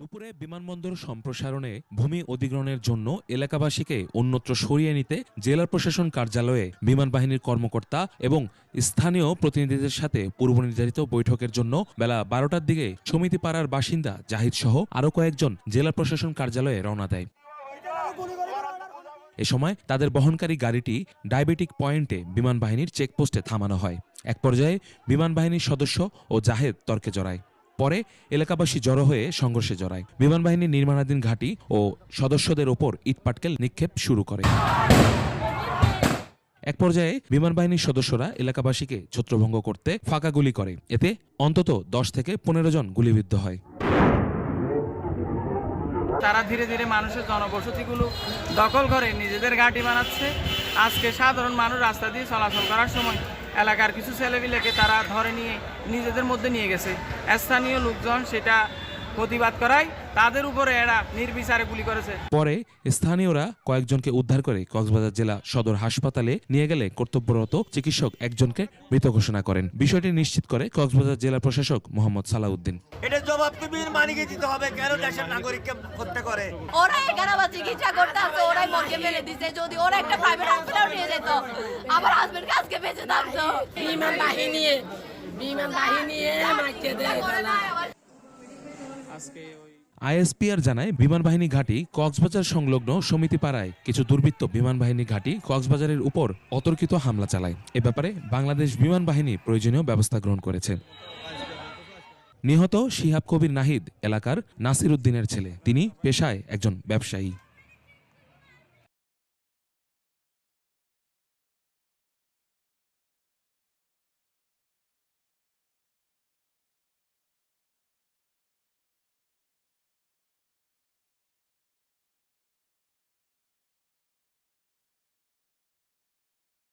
দুপুরে বিমানবন্দর সম্প্রসারণে ভূমি অধিগ্রহণের জন্য এলাকাবাসীকে অন্যত্র সরিয়ে নিতে জেলা প্রশাসন কার্যালয়ে বিমান বাহিনীর কর্মকর্তা এবং স্থানীয় প্রতিনিধিদের সাথে পূর্বনির্ধারিত বৈঠকের জন্য বেলা ১২টার দিকে সমিতিপাড়ার বাসিন্দা জাহিদ সহ আরও কয়েকজন জেলা প্রশাসন কার্যালয়ে রওনা দেয়। এ সময় তাদের বহনকারী গাড়িটি ডায়াবেটিক পয়েন্টে বিমান বাহিনীর চেকপোস্টে থামানো হয়। এক পর্যায়ে বিমান বাহিনীর সদস্য ও জাহেদ তর্কে জড়ায়। পরে এলাকাবাসী জড়ো হয়ে সংঘর্ষে জড়ায়। বিমান বাহিনীর নির্মাণাধীন ঘাঁটি ও সদস্যদের ওপর ইটপাটকেল নিক্ষেপ শুরু করে। এক পর্যায়ে বিমান বাহিনীর সদস্যরা এলাকাবাসীকে ছত্রভঙ্গ করতে ফাঁকা গুলি করে। এতে অন্তত ১০ থেকে ১৫ জন গুলিবিদ্ধ হয়। তারা ধীরে ধীরে মানুষের জনবসতিগুলো দখল করে নিজেদের ঘাঁটি বানাচ্ছে। আজকে সাধারণ মানুষ রাস্তা দিয়ে চলাচল করার সময় এলাকার কিছু ছেলেপিলেকে তারা ধরে নিয়ে নিজেদের মধ্যে নিয়ে গেছে। স্থানীয় লোকজন সেটা প্রতিবাদ করায় তাদের উপরে এরা নির্বিচারে গুলি করেছে। পরে স্থানীয়রা কয়েকজনকে উদ্ধার করে কক্সবাজার জেলা সদর হাসপাতালে নিয়ে গেলে কর্তব্যরত চিকিৎসক একজনকে মৃত ঘোষণা করেন। বিষয়টি নিশ্চিত করে কক্সবাজার জেলা প্রশাসক মোহাম্মদ সালাউদ্দিন। এটা জবাব তুমি মানিয়ে দিতে হবে, কেন দেশের নাগরিককে হত্যা করে। ওরা এখানে আবার চিকিৎসা করতে আছে, ওরাই মর্গে ফেলে দিছে। যদি ওরা একটা প্রাইভেট হসপিটাল নিয়ে যেত, আমার হাজবেন্ড আজকে বেঁচে থাকতো। বিমান বাহিনী মাইকে দেয়। আইএসপিআর জানায় বিমান বাহিনী ঘাঁটি কক্সবাজার সংলগ্ন সমিতিপাড়ায় কিছু দুর্বৃত্ত বিমান বাহিনী ঘাঁটি কক্সবাজারের উপর অতর্কিত হামলা চালায়। এ ব্যাপারে বাংলাদেশ বিমান বাহিনী প্রয়োজনীয় ব্যবস্থা গ্রহণ করেছে। নিহত শিহাব কবির নাহিদ এলাকার নাসির উদ্দিনের ছেলে। তিনি পেশায় একজন ব্যবসায়ী।